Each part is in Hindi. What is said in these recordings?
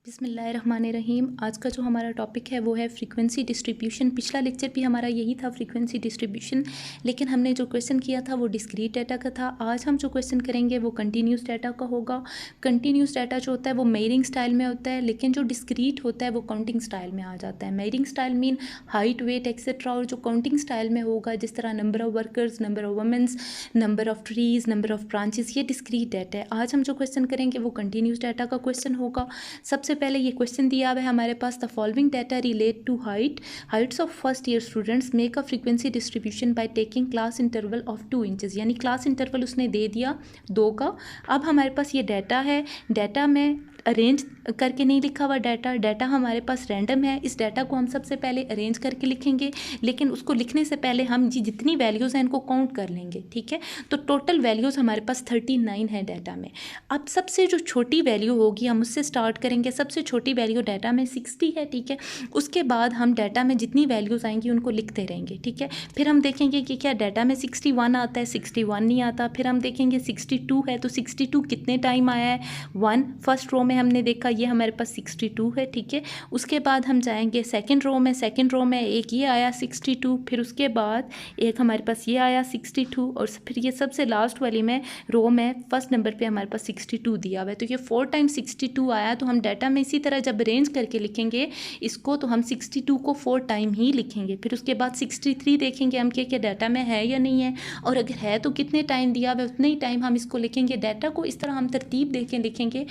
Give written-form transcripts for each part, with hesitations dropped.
बिस्मिल्लाहिर्रहमानिर्रहीम। आज का जो हमारा टॉपिक है वो है फ्रीक्वेंसी डिस्ट्रीब्यूशन। पिछला लेक्चर भी हमारा यही था, फ्रीक्वेंसी डिस्ट्रीब्यूशन, लेकिन हमने जो क्वेश्चन किया था वो डिस्क्रीट डाटा का था। आज हम जो क्वेश्चन करेंगे वो कंटिन्यूस डाटा का होगा। कंटिन्यूस डाटा जो होता है वो मेजरिंग स्टाइल में होता है, लेकिन जो डिस्क्रीट होता है वो काउंटिंग स्टाइल में आ जाता है। Measuring style mean height, weight etcetera, और जो काउंटिंग स्टाइल में होगा जिस तरह number of workers, number of womens, number of trees, number of branches, ये डिस्क्रीट डाटा है। आज हम जो क्वेश्चन करेंगे वो कंटिन्यूस डाटा का क्वेश्चन होगा। सबसे पहले ये क्वेश्चन दिया हुआ है हमारे पास, the following data relate to heights of first year students, make a frequency distribution by taking class interval of 2 inches. यानी क्लास इंटरवल उसने दे दिया 2 का। अब हमारे पास ये डाटा है, डाटा में अरेंज करके नहीं लिखा हुआ डाटा हमारे पास रैंडम है। इस डाटा को हम सबसे पहले अरेंज करके लिखेंगे, लेकिन उसको लिखने से पहले हम जितनी वैल्यूज़ हैं इनको काउंट कर लेंगे, ठीक है। तो टोटल वैल्यूज़ हमारे पास 39 है डाटा में। अब सबसे जो छोटी वैल्यू होगी हम उससे स्टार्ट करेंगे। सबसे छोटी वैल्यू डाटा में 60 है, ठीक है। उसके बाद हम डाटा में जितनी वैल्यूज़ आएंगी उनको लिखते रहेंगे, ठीक है। फिर हम देखेंगे कि क्या डाटा में 61 आता है, 61 नहीं आता। फिर हम देखेंगे 62 है, तो 62 कितने टाइम आया है, 1। फर्स्ट रो में हमने देखा ये हमारे पास 62 है, ठीक है। उसके बाद हम जाएंगे सेकंड रो में, सेकंड रो में एक ये आया 62, फिर उसके बाद एक हमारे पास ये आया 62, और फिर ये सबसे लास्ट वाली में रो में फर्स्ट नंबर पे हमारे पास 62 दिया हुआ है। तो ये 4 टाइम 62 आया। तो हम डाटा में इसी तरह जब अरेंज करके लिखेंगे इसको, तो हम 62 को 4 टाइम ही लिखेंगे। फिर उसके बाद 63 देखेंगे हम क्या डाटा में है या नहीं है, और अगर है तो कितने टाइम दिया हुआ है उतने ही टाइम हम इसको लिखेंगे। डाटा को इस तरह हम तरतीब दे के लिखेंगे,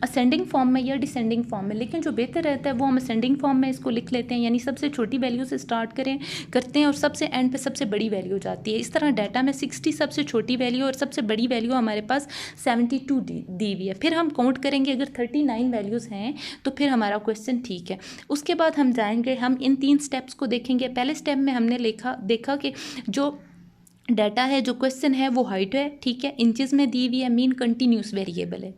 असेंडिंग फॉर्म में या डिसेंडिंग फॉर्म में, लेकिन जो बेहतर रहता है वो हम असेंडिंग फॉर्म में इसको लिख लेते हैं। यानी सबसे छोटी वैल्यू से स्टार्ट करते हैं और सबसे एंड पे सबसे बड़ी वैल्यू जाती है। इस तरह डाटा में 60 सबसे छोटी वैल्यू और सबसे बड़ी वैल्यू हमारे पास 72 दी हुई है। फिर हम काउंट करेंगे, अगर 39 वैल्यूज़ हैं तो फिर हमारा क्वेश्चन ठीक है। उसके बाद हम जाएंगे, हम इन 3 स्टेप्स को देखेंगे। पहले स्टेप में हमने देखा कि जो डाटा है, जो क्वेश्चन है वो हाइट है, ठीक है, इंचेस में दी हुई है, मीन कंटिन्यूस वेरिएबल है।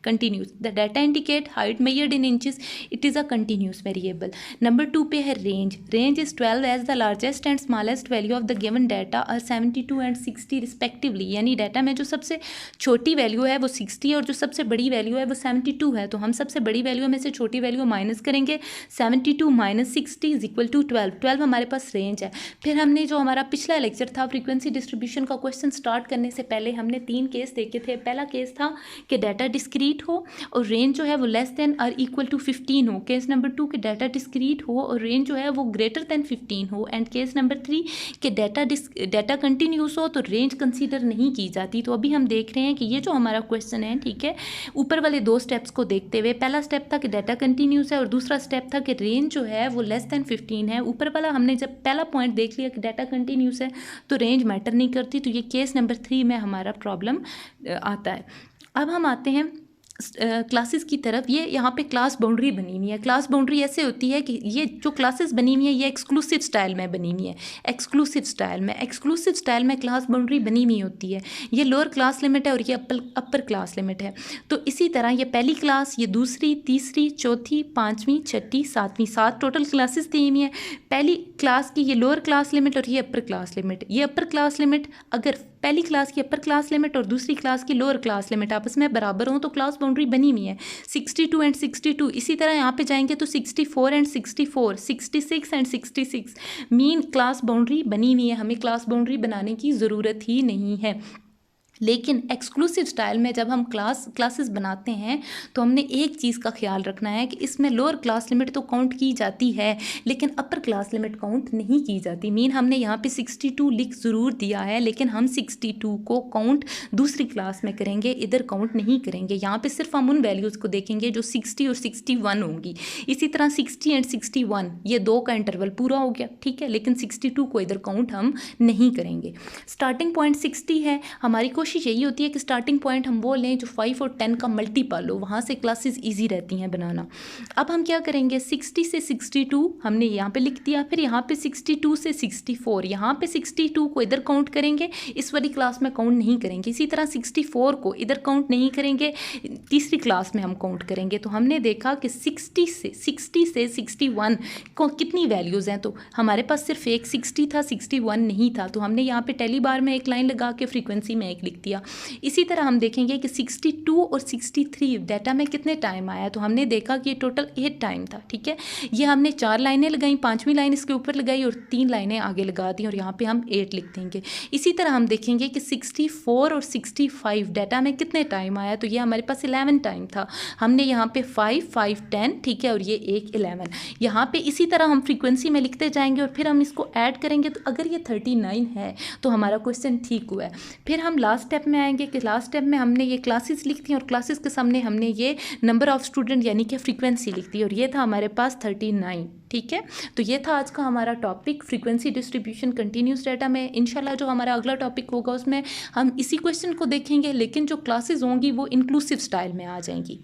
Continuous, the data indicate height measured in inches, it is a continuous variable. Number 2 पे है range is 12 as the largest and smallest value of the given data are 72 and 60 रिस्पेक्टिवली। यानी डाटा में जो सबसे छोटी वैल्यू है वो 60 है और जो सबसे बड़ी वैल्यू है वो 72 है। तो हम सबसे बड़ी वैल्यू में से छोटी वैल्यू माइनस करेंगे, 72 माइनस 60 इज इक्वल टू 12 हमारे पास रेंज है। फिर हमने जो हमारा पिछला लेक्चर था फ्रीक्वेंसी डिस्ट्रीब्यूशन का, क्वेश्चन स्टार्ट करने से पहले हमने 3 केस देखे थे। पहला केस था कि डाटा डिस्क्रीट हो और रेंज जो है वो लेस देन और इक्वल टू 15 हो। केस नंबर 2 के डाटा डिस्क्रीट हो और रेंज जो है वो ग्रेटर देन 15 हो। एंड केस नंबर 3 के डाटा कंटिन्यूस हो तो रेंज कंसीडर नहीं की जाती। तो अभी हम देख रहे हैं कि ये जो हमारा क्वेश्चन है, ठीक है, ऊपर वाले 2 स्टेप्स को देखते हुए, पहला स्टेप था कि डाटा कंटिन्यूस है और दूसरा स्टेप था कि रेंज जो है वो लेस देन 15 है। ऊपर वाला हमने जब पहला पॉइंट देख लिया कि डाटा कंटिन्यूस है तो रेंज मैटर नहीं करती, तो ये केस नंबर 3 में हमारा प्रॉब्लम आता है। अब हम आते हैं क्लासेस की तरफ। ये यहाँ पे क्लास बाउंड्री बनी हुई है। क्लास बाउंड्री ऐसे होती है कि ये जो क्लासेस बनी हुई है ये एक्सक्लूसिव स्टाइल में बनी हुई है। एक्सक्लूसिव स्टाइल में क्लास बाउंड्री बनी हुई होती है। ये लोअर क्लास लिमिट है और ये अपर क्लास लिमिट है। तो इसी तरह ये पहली क्लास, ये दूसरी, तीसरी, चौथी, 5वीं, 6ठी, 7वीं, 7 टोटल क्लासेस दी हुई हैं। पहली क्लास की ये लोअर क्लास लिमिट और ये अपर क्लास लिमिट। ये अपर क्लास लिमिट, अगर पहली क्लास की अपर क्लास लिमिट और दूसरी क्लास की लोअर क्लास लिमिट आपस में बराबर हों तो क्लास बाउंड्री बनी हुई है। 62 एंड 62, इसी तरह यहाँ पे जाएंगे तो 64 and 64, 66 and 66, mean class boundary बनी हुई है। हमें क्लास बाउंड्री बनाने की ज़रूरत ही नहीं है। लेकिन एक्सक्लूसिव स्टाइल में जब हम क्लासेस बनाते हैं तो हमने एक चीज़ का ख्याल रखना है कि इसमें लोअर क्लास लिमिट तो काउंट की जाती है लेकिन अपर क्लास लिमिट काउंट नहीं की जाती। मीन हमने यहाँ पे 62 लिख ज़रूर दिया है, लेकिन हम 62 को काउंट दूसरी क्लास में करेंगे, इधर काउंट नहीं करेंगे। यहाँ पे सिर्फ हम उन वैल्यूज़ को देखेंगे जो 60 और 61 होंगी। इसी तरह 60 एंड 61, ये 2 का इंटरवल पूरा हो गया, ठीक है, लेकिन 62 को इधर काउंट हम नहीं करेंगे। स्टार्टिंग पॉइंट 60 है। हमारी कोशिश यही होती है कि स्टार्टिंग पॉइंट हम वो लें जो 5 और 10 का मल्टीपल हो, वहाँ से क्लासेस इजी रहती हैं बनाना। अब हम क्या करेंगे, 60 से 62 हमने यहाँ पे लिख दिया, फिर यहाँ पे 62 से 64, यहाँ पे 62 को इधर काउंट करेंगे, इस वाली क्लास में काउंट नहीं करेंगे। इसी तरह 64 को इधर काउंट नहीं करेंगे, तीसरी क्लास में हम काउंट करेंगे। तो हमने देखा कि 60 से 61 को कितनी वैल्यूज़ हैं, तो हमारे पास सिर्फ एक 60 था, 61 नहीं था। तो हमने यहाँ पे टेली बार में एक लाइन लगा के फ्रीक्वेंसी में एक लिख दिया। इसी तरह हम देखेंगे कि 62 और 63 डाटा में कितने टाइम आया, तो हमने देखा कि टोटल 8 टाइम था। ठीक है, ये हमने 4 लाइनें लगाई, 5वीं लाइन इसके ऊपर लगाई और 3 लाइनें आगे लगा दी और यहाँ पे हम 8 लिख देंगे। इसी तरह हम देखेंगे कि 64 और 65 डाटा में कितने टाइम आया, तो ये हमारे पास 11 टाइम था। हमने यहाँ पे 5 5 10, ठीक है, और ये एक 11। यहाँ पे इसी तरह हम फ्रीक्वेंसी में लिखते जाएंगे और फिर हम इसको ऐड करेंगे, तो अगर ये 39 है तो हमारा क्वेश्चन ठीक हुआ है। फिर हम लास्ट स्टेप में आएंगे कि लास्ट स्टेप में हमने ये क्लासेस लिख दी और क्लासेस के सामने हमने ये नंबर ऑफ स्टूडेंट यानी कि फ्रीक्वेंसी लिख दी और ये था हमारे पास 39। ठीक है, तो ये था आज का हमारा topic frequency distribution continuous data में। इंशाल्लाह जो हमारा अगला टॉपिक होगा उसमें हम इसी क्वेश्चन को देखेंगे, लेकिन जो क्लासेस होंगी वो इंक्लूसिव स्टाइल में आ जाएंगी।